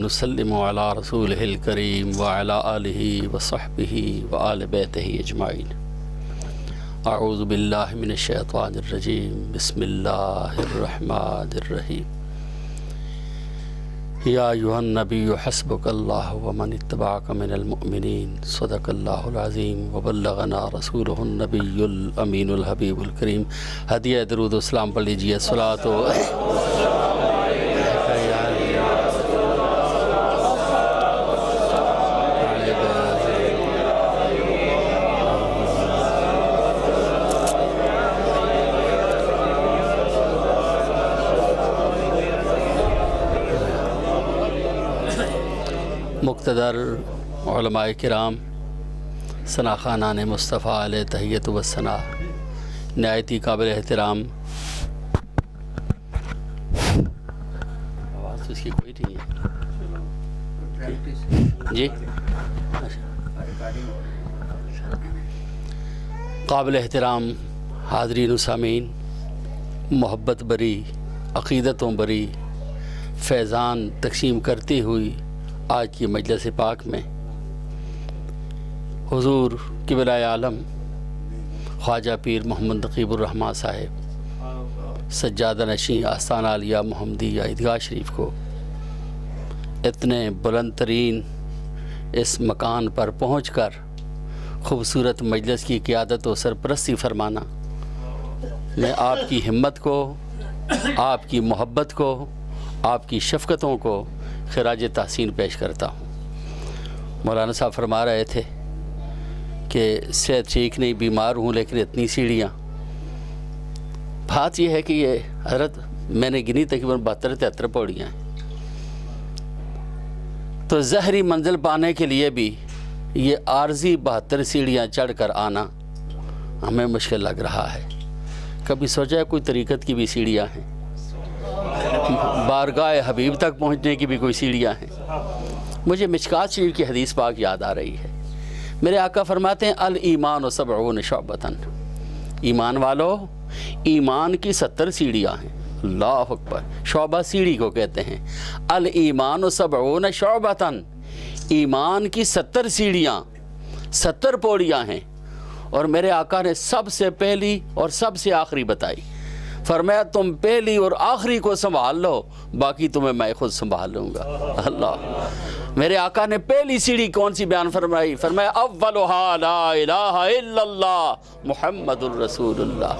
نسلم علی رسولہ الکریم وعلی آلہ وصحبہ وآل بیتہ اجمعین۔ اعوذ باللہ من الشیطان الرجیم، بسم اللہ الرحمن الرحیم۔ یا ایھا النبی حسبک اللہ ومن اتبعک من المؤمنین، صدق اللہ العظیم وبلغنا رسولہ النبی الامین الحبیب الکریم۔ ہدیہ درود و سلام پڑھ لیجیے۔ مقتدر علماء کرام، ثناخانان مصطفیٰ علیہ تحیت و ثنا، نہایت ہی قابل احترام، آواز تو اس کی کوئی نہیں ہے جی، قابل احترام حاضرین و سامعین، محبت بری، عقیدتوں بری فیضان تقسیم کرتی ہوئی آج کی مجلس پاک میں حضور قبلۂ عالم خواجہ پیر محمد نقیب الرحمن صاحب سجادہ نشین آستانہ عالیہ محمدیہ عیدگاہ شریف کو اتنے بلند ترین اس مکان پر پہنچ کر خوبصورت مجلس کی قیادت و سرپرستی فرمانا، میں آپ کی ہمت کو، آپ کی محبت کو، آپ کی شفقتوں کو خراج تحسین پیش کرتا ہوں۔ مولانا صاحب فرما رہے تھے کہ صحت ٹھیک نہیں، بیمار ہوں، لیکن اتنی سیڑھیاں۔ بات یہ ہے کہ یہ حضرت میں نے گنی تقریباً 72-73 پوڑیاں ہیں، تو ظاہری منزل پانے کے لیے بھی یہ عارضی 72 سیڑھیاں چڑھ کر آنا ہمیں مشکل لگ رہا ہے۔ کبھی سوچا ہے کوئی طریقت کی بھی سیڑھیاں ہیں، بارگاہ حبیب تک پہنچنے کی بھی کوئی سیڑھیاں ہیں؟ مجھے مشکات شریف کی حدیث پاک یاد آ رہی ہے۔ میرے آقا فرماتے ہیں الایمان 70 شعبۃ، ایمان والو، ایمان کی 70 سیڑھیاں ہیں۔ اللہ اکبر، شعبہ سیڑھی کو کہتے ہیں۔ الایمان 70 شعبۃ، ایمان کی 70 سیڑھیاں، 70 پوڑیاں ہیں، اور میرے آقا نے سب سے پہلی اور سب سے آخری بتائی۔ فرمایا تم پہلی اور آخری کو سنبھال لو، باقی تمہیں میں خود سنبھال لوں گا۔ اللہ، میرے آقا نے پہلی سیڑھی کون سی بیان فرمائی؟ فرمایا اولھا لا الہ الا اللہ محمد الرسول اللہ۔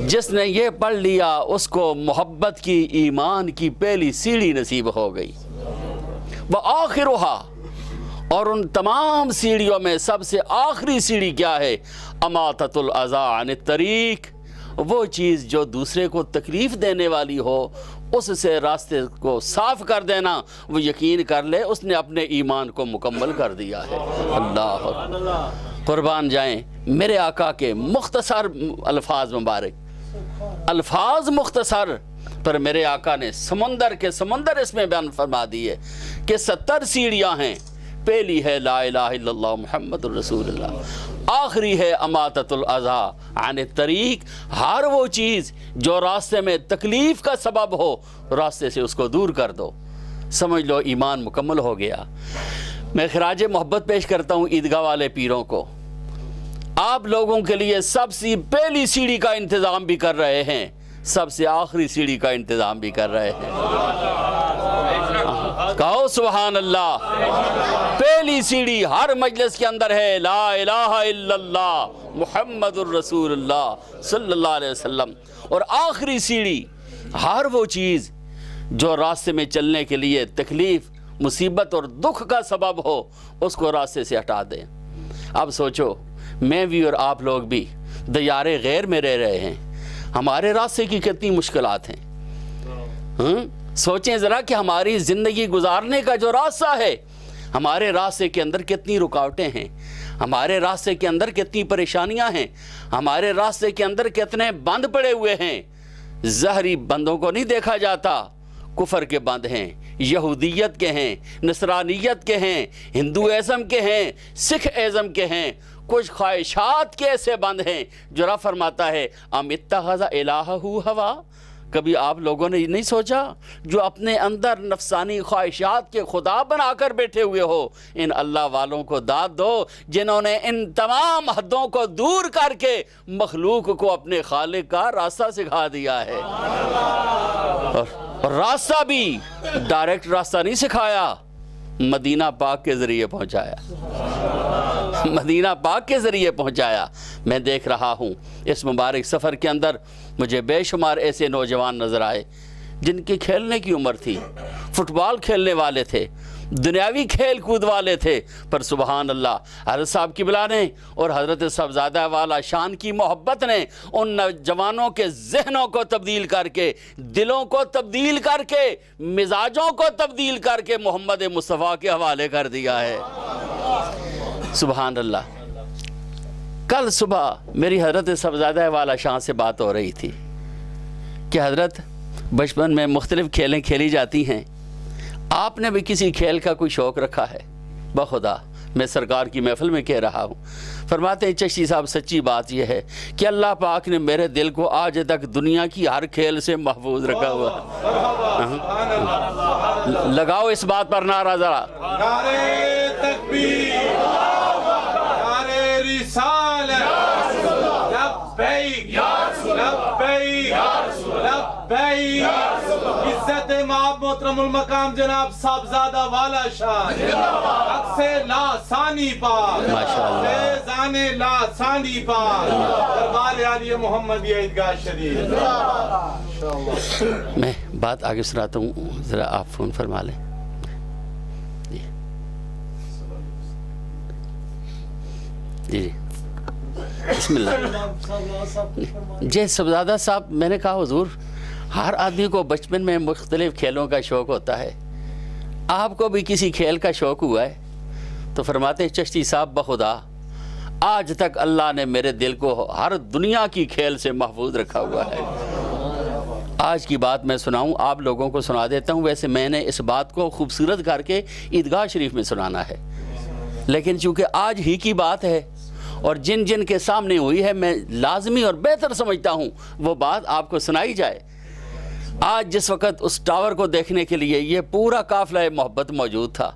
جس نے یہ پڑھ لیا اس کو محبت کی، ایمان کی پہلی سیڑھی نصیب ہو گئی۔ وآخرھا، اور ان تمام سیڑھیوں میں سب سے آخری سیڑھی کیا ہے؟ اماطۃ الاذی عن الطریق، وہ چیز جو دوسرے کو تکلیف دینے والی ہو اس سے راستے کو صاف کر دینا۔ وہ یقین کر لے اس نے اپنے ایمان کو مکمل کر دیا ہے۔ اللہ قربان جائیں میرے آقا کے مختصر الفاظ مبارک، الفاظ مختصر پر میرے آقا نے سمندر کے سمندر اس میں بیان فرما دیے کہ 70 سیڑھیاں ہیں۔ پہلی ہے لا الہ الا اللہ محمد الرسول اللہ، آخری ہے اماطۃ الاذی عن الطریق، ہر وہ چیز جو راستے میں تکلیف کا سبب ہو راستے سے اس کو دور کر دو۔ سمجھ لو ایمان مکمل ہو گیا۔ میں خراج محبت پیش کرتا ہوں عیدگاہ والے پیروں کو، آپ لوگوں کے لیے سب سے پہلی سیڑھی کا انتظام بھی کر رہے ہیں، سب سے آخری سیڑھی کا انتظام بھی کر رہے ہیں۔ کہو سبحان اللہ۔ پہلی سیڑھی ہر مجلس کے اندر ہے لا الہ الا اللہ محمد الرسول اللہ صلی اللہ علیہ وسلم، اور آخری سیڑھی ہر وہ چیز جو راستے میں چلنے کے لیے تکلیف، مصیبت اور دکھ کا سبب ہو اس کو راستے سے ہٹا دیں۔ اب سوچو میں بھی اور آپ لوگ بھی دیار غیر میں رہ رہے ہیں، ہمارے راستے کی کتنی مشکلات ہیں۔ سوچیں ذرا کہ ہماری زندگی گزارنے کا جو راستہ ہے، ہمارے راستے کے اندر کتنی رکاوٹیں ہیں، ہمارے راستے کے اندر کتنی پریشانیاں ہیں، ہمارے راستے کے اندر کتنے بند پڑے ہوئے ہیں۔ ظاہری بندوں کو نہیں دیکھا جاتا، کفر کے بند ہیں، یہودیت کے ہیں، نصرانیت کے ہیں، ہندو ازم کے ہیں، سکھ ازم کے ہیں، کچھ خواہشات کے ایسے بند ہیں جو رب فرماتا ہے ام اتخذ الہہ ہوا، کبھی آپ لوگوں نے نہیں سوچا جو اپنے اندر نفسانی خواہشات کے خدا بنا کر بیٹھے ہوئے ہو، ان اللہ والوں کو داد دو جنہوں نے ان تمام حدوں کو دور کر کے مخلوق کو اپنے خالق کا راستہ سکھا دیا ہے، اور راستہ بھی ڈائریکٹ راستہ نہیں سکھایا، مدینہ پاک کے ذریعے پہنچایا، مدینہ پاک کے ذریعے پہنچایا۔ میں دیکھ رہا ہوں اس مبارک سفر کے اندر مجھے بے شمار ایسے نوجوان نظر آئے جن کی کھیلنے کی عمر تھی، فٹ بال کھیلنے والے تھے، دنیاوی کھیل کود والے تھے، پر سبحان اللہ حضرت صاحب قبلہ نے اور حضرت صاحبزادہ والا شان کی محبت نے ان نوجوانوں کے ذہنوں کو تبدیل کر کے، دلوں کو تبدیل کر کے، مزاجوں کو تبدیل کر کے محمد مصطفیٰ کے حوالے کر دیا ہے۔ سبحان اللہ۔ کل صبح میری حضرت صاحبزادہ والا شان سے بات ہو رہی تھی کہ حضرت بچپن میں مختلف کھیلیں کھیلی جاتی ہیں، آپ نے بھی کسی کھیل کا کوئی شوق رکھا ہے؟ بخدا میں سرکار کی محفل میں کہہ رہا ہوں، فرماتے ہیں چشتی صاحب سچی بات یہ ہے کہ اللہ پاک نے میرے دل کو آج تک دنیا کی ہر کھیل سے محفوظ رکھا ہوا ہے۔ لگاؤ اس بات پر نعرہ ذرا، نعرے تکبیر، نعرے رسالت، لبیک لبیک لبیک، عزت مآب محترم المقام جناب صاحبزادہ والا شان، حق سے لا ثانی پاک، ماشاءاللہ، فیضان لا ثانی پاک، دربار عالی محمدیہ عیدگاہ شریف۔ میں بات آگے سناتا ہوں، ذرا آپ فون فرما لیں۔ جی جی بسم اللہ۔ جی صاحبزادہ صاحب، میں نے کہا حضور ہر آدمی کو بچپن میں مختلف کھیلوں کا شوق ہوتا ہے، آپ کو بھی کسی کھیل کا شوق ہوا ہے؟ تو فرماتے ہیں چشتی صاحب بخدا آج تک اللہ نے میرے دل کو ہر دنیا کی کھیل سے محفوظ رکھا ہوا ہے۔ آج کی بات میں سناؤں، آپ لوگوں کو سنا دیتا ہوں، ویسے میں نے اس بات کو خوبصورت کر کے عیدگاہ شریف میں سنانا ہے، لیکن چونکہ آج ہی کی بات ہے اور جن جن کے سامنے ہوئی ہے، میں لازمی اور بہتر سمجھتا ہوں وہ بات آپ کو سنائی جائے۔ آج جس وقت اس ٹاور کو دیکھنے کے لیے یہ پورا قافلہ محبت موجود تھا،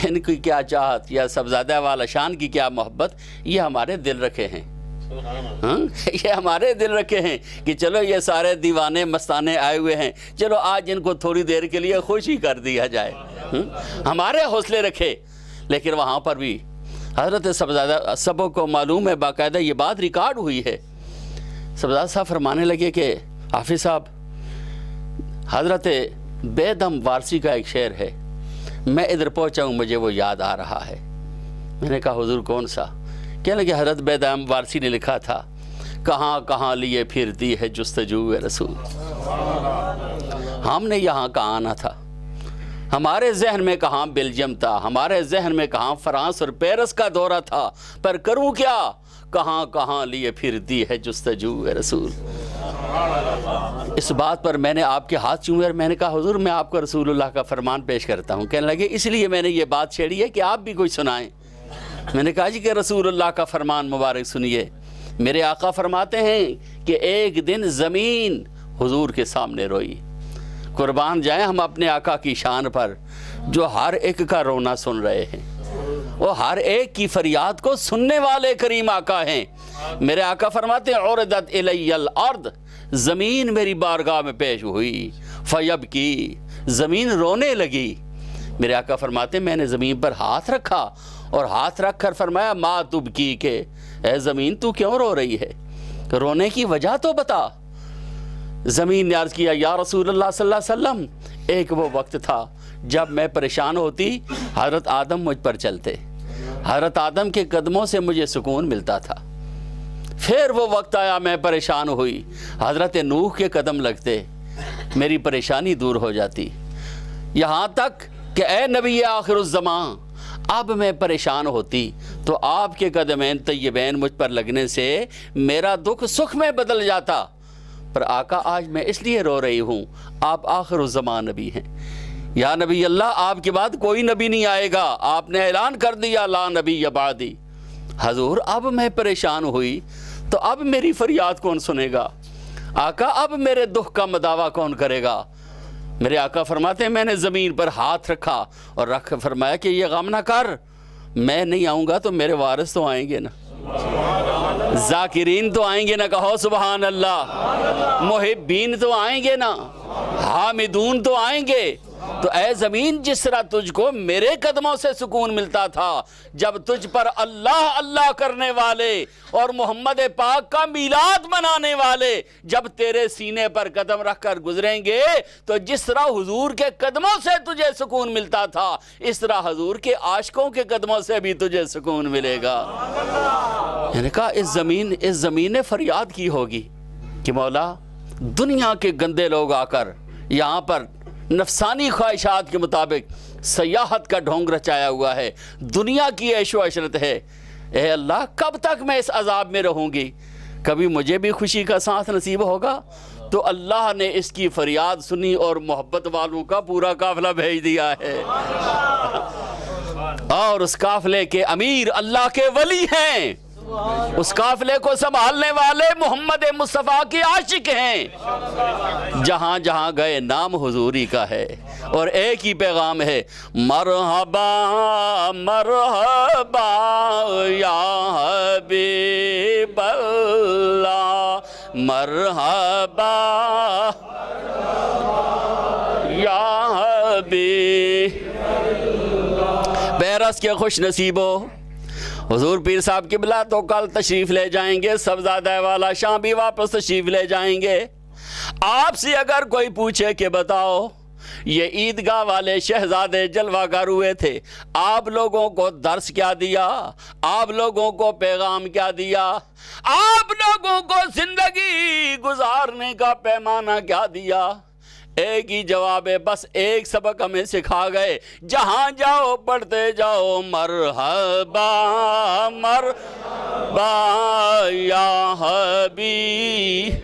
ان کی کیا چاہت یا صاحبزادہ والا شان کی کیا محبت، یہ ہمارے دل رکھے ہیں، یہ ہمارے دل رکھے ہیں کہ چلو یہ سارے دیوانے مستانے آئے ہوئے ہیں، چلو آج ان کو تھوڑی دیر کے لیے خوشی کر دیا جائے، ہمارے حوصلے رکھے۔ لیکن وہاں پر بھی حضرت صاحبزادہ سبوں کو معلوم ہے، باقاعدہ یہ بات ریکارڈ ہوئی ہے، صاحبزادہ صاحب فرمانے لگے کہ حافظ صاحب حضرت بیدم وارسی کا ایک شعر ہے، میں ادھر پہنچا ہوں مجھے وہ یاد آ رہا ہے۔ میں نے کہا حضور کون سا؟ کہنے لگے حضرت بیدم وارسی نے لکھا تھا، کہاں کہاں لیے پھرتی ہے جستجو رسول، ہم نے یہاں کہاں آنا تھا، ہمارے ذہن میں کہاں بیلجیم تھا، ہمارے ذہن میں کہاں فرانس اور پیرس کا دورہ تھا، پر کروں کیا، کہاں کہاں لیے پھرتی ہے جستجو رسول۔ اس بات پر میں نے آپ کے ہاتھ چومے اور میں نے کہا حضور میں آپ کو رسول اللہ کا فرمان پیش کرتا ہوں۔ کہنے لگے اس لیے میں نے یہ بات چھیڑی ہے کہ آپ بھی کوئی سنائیں۔ میں نے کہا جی کہ رسول اللہ کا فرمان مبارک سنیے۔ میرے آقا فرماتے ہیں کہ ایک دن زمین حضور کے سامنے روئی۔ قربان جائیں ہم اپنے آقا کی شان پر جو ہر ایک کا رونا سن رہے ہیں، وہ ہر ایک کی فریاد کو سننے والے کریم آقا ہیں۔ میرے آقا فرماتے ہیں عرضت الی الارض، زمین میری بارگاہ میں پیش ہوئی، فیبکی، زمین رونے لگی۔ میرے آقا فرماتے ہیں میں نے زمین پر ہاتھ رکھا اور ہاتھ رکھ کر فرمایا ما تبکی، کہ اے زمین تو کیوں رو رہی ہے، رونے کی وجہ تو بتا۔ زمین نے عرض کیا یا رسول اللہ صلی اللہ علیہ وسلم، ایک وہ وقت تھا جب میں پریشان ہوتی حضرت آدم مجھ پر چلتے، حضرت آدم کے قدموں سے مجھے سکون ملتا تھا۔ پھر وہ وقت آیا میں پریشان ہوئی، حضرت نوح کے قدم لگتے، میری پریشانی دور ہو جاتی، یہاں تک کہ اے نبی آخر الزمان، اب میں پریشان ہوتی تو آپ کے قدمین طیبین مجھ پر لگنے سے میرا دکھ سکھ میں بدل جاتا۔ پر آقا آج میں اس لیے رو رہی ہوں، آپ آخر الزمان نبی ہیں، یا نبی اللہ آپ کے بعد کوئی نبی نہیں آئے گا، آپ نے اعلان کر دیا لا نبی بعدی۔ حضور اب میں پریشان ہوئی تو اب میری فریاد کون سنے گا، آقا اب میرے دکھ کا مداوع کون کرے گا؟ میرے آقا فرماتے ہیں میں نے زمین پر ہاتھ رکھا اور رکھ فرمایا کہ یہ غم نہ کر، میں نہیں آؤں گا تو میرے وارث تو آئیں گے نا، ذاکرین تو آئیں گے نا، کہو سبحان اللہ، محبین تو آئیں گے نا، حامدون تو آئیں گے۔ تو اے زمین، جس طرح تجھ کو میرے قدموں سے سکون ملتا تھا جب تجھ پر اللہ اللہ کرنے والے اور محمد پاک کا میلاد منانے والے جب تیرے سینے پر قدم رکھ کر گزریں گے، تو جس طرح حضور کے قدموں سے تجھے سکون ملتا تھا اس طرح حضور کے عاشقوں کے قدموں سے بھی تجھے سکون ملے گا۔ یعنی کہا اس زمین نے فریاد کی ہوگی کہ مولا، دنیا کے گندے لوگ آ کر یہاں پر نفسانی خواہشات کے مطابق سیاحت کا ڈھونگ رچایا ہوا ہے، دنیا کی عیش و عشرت ہے، اے اللہ کب تک میں اس عذاب میں رہوں گی؟ کبھی مجھے بھی خوشی کا سانس نصیب ہوگا؟ تو اللہ نے اس کی فریاد سنی اور محبت والوں کا پورا قافلہ بھیج دیا ہے، اور اس قافلے کے امیر اللہ کے ولی ہیں، اس قافلے کو سنبھالنے والے محمد مصطفیٰ کے عاشق ہیں، جہاں جہاں گئے نام حضوری کا ہے، اور ایک ہی پیغام ہے، مرحبا مرحبا یا حبیب اللہ، مرحبا یا حبیب۔ بیرس کے خوش نصیبو، حضور پیر صاحب قبلہ تو کل تشریف لے جائیں گے، سبزادہ والا شام بھی واپس تشریف لے جائیں گے۔ آپ سے اگر کوئی پوچھے کہ بتاؤ یہ عیدگاہ والے شہزادے جلوہ گر ہوئے تھے، آپ لوگوں کو درس کیا دیا؟ آپ لوگوں کو پیغام کیا دیا؟ آپ لوگوں کو زندگی گزارنے کا پیمانہ کیا دیا؟ ایک ہی جواب ہے، بس ایک سبق ہمیں سکھا گئے، جہاں جاؤ پڑھتے جاؤ مرحبا مرحبا یا حبیب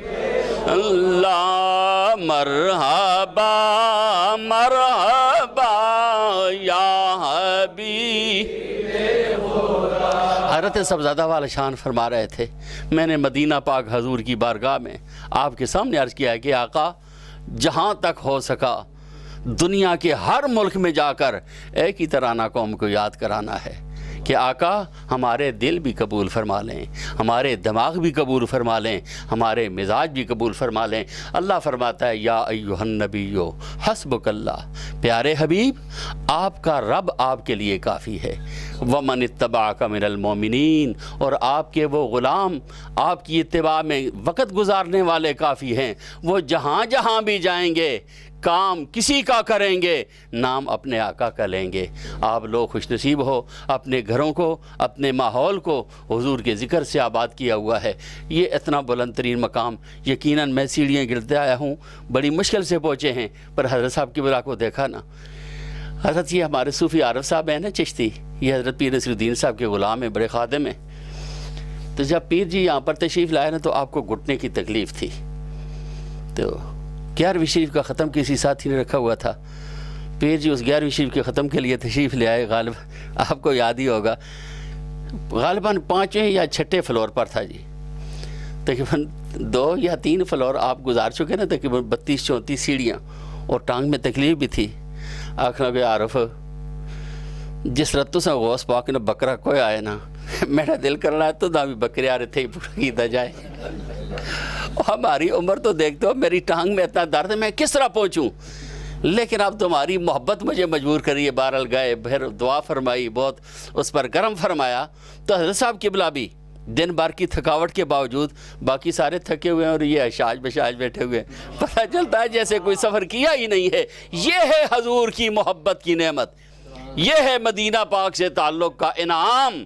اللہ، مرحبا مرحبا یا حبیب۔ حضرت سبزادہ والا شان فرما رہے تھے، میں نے مدینہ پاک حضور کی بارگاہ میں آپ کے سامنے عرض کیا ہے کہ آقا جہاں تک ہو سکا دنیا کے ہر ملک میں جا کر ایک ہی ترانہ قوم کو یاد کرانا ہے کہ آقا ہمارے دل بھی قبول فرما لیں، ہمارے دماغ بھی قبول فرما لیں، ہمارے مزاج بھی قبول فرما لیں۔ اللہ فرماتا ہے یا ایھا النبیو حسبک اللہ، پیارے حبیب آپ کا رب آپ کے لیے کافی ہے، ومن اتبعک من المؤمنین، اور آپ کے وہ غلام آپ کی اتباع میں وقت گزارنے والے کافی ہیں، وہ جہاں جہاں بھی جائیں گے کام کسی کا کریں گے، نام اپنے آقا کا لیں گے۔ آپ لوگ خوش نصیب ہو، اپنے گھروں کو اپنے ماحول کو حضور کے ذکر سے آباد کیا ہوا ہے۔ یہ اتنا بلند ترین مقام، یقیناً میں سیڑھیاں گرتے آیا ہوں، بڑی مشکل سے پہنچے ہیں، پر حضرت صاحب کی بلا کو دیکھا نا، حضرت یہ ہمارے صوفی عارف صاحب ہیں نا چشتی، یہ حضرت پیر نصیر الدین صاحب کے غلام ہیں، بڑے خادم ہیں۔ تو جب پیر جی یہاں پر تشریف لائے نا تو آپ کو گھٹنے کی تکلیف تھی، تو 11ویں شریف کا ختم کسی ساتھی نے رکھا ہوا تھا، پیر جی اس 11ویں شریف کے ختم کے لیے تشریف لے آئے، غالب آپ کو یاد ہی ہوگا، غالباً 5ویں یا 6ٹھے فلور پر تھا جی، تقریباً 2 یا 3 فلور آپ گزار چکے نا، تقریباً 32-34 سیڑھیاں، اور ٹانگ میں تکلیف بھی تھی۔ آخر کہ عارف جس رتو سے غوث پاک نے بکرا کوئی آئے نا، میرا دل کر رہا ہے تو دا بھی بکرے آ رہے تھے پورا کیتا جائے، ہماری عمر تو دیکھتے ہو، میری ٹانگ میں اتنا درد ہے میں کس طرح پہنچوں، لیکن اب تمہاری محبت مجھے مجبور کریے، بہرحال گئے، پھر دعا فرمائی، بہت اس پر گرم فرمایا۔ تو حضرت صاحب قبلہ بھی دن بھر کی تھکاوٹ کے باوجود، باقی سارے تھکے ہوئے ہیں اور یہ اشاج بشاج بیٹھے ہوئے ہیں، پتہ چلتا ہے جیسے کوئی سفر کیا ہی نہیں ہے۔ یہ ہے حضور کی محبت کی نعمت، یہ ہے مدینہ پاک سے تعلق کا انعام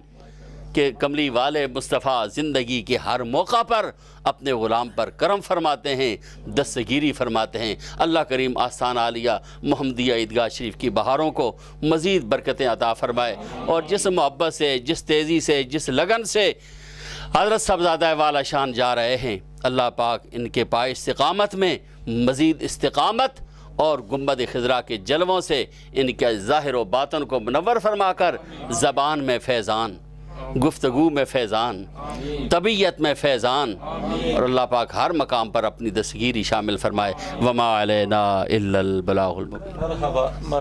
کہ کملی والے مصطفیٰ زندگی کے ہر موقع پر اپنے غلام پر کرم فرماتے ہیں، دستگیری فرماتے ہیں۔ اللہ کریم آستان عالیہ محمدیہ عیدگاہ شریف کی بہاروں کو مزید برکتیں عطا فرمائے، اور جس محبت سے، جس تیزی سے، جس لگن سے حضرت صاحبزادہ والا شان جا رہے ہیں، اللہ پاک ان کے پائے استقامت میں مزید استقامت اور گنبد خضرا کے جلووں سے ان کے ظاہر و باطن کو منور فرما کر زبان میں فیضان، گفتگو میں فیضان، طبیعت میں فیضان، اور اللہ پاک ہر مقام پر اپنی دستگیری شامل فرمائے۔ وما علینا الا البلاغ المبین۔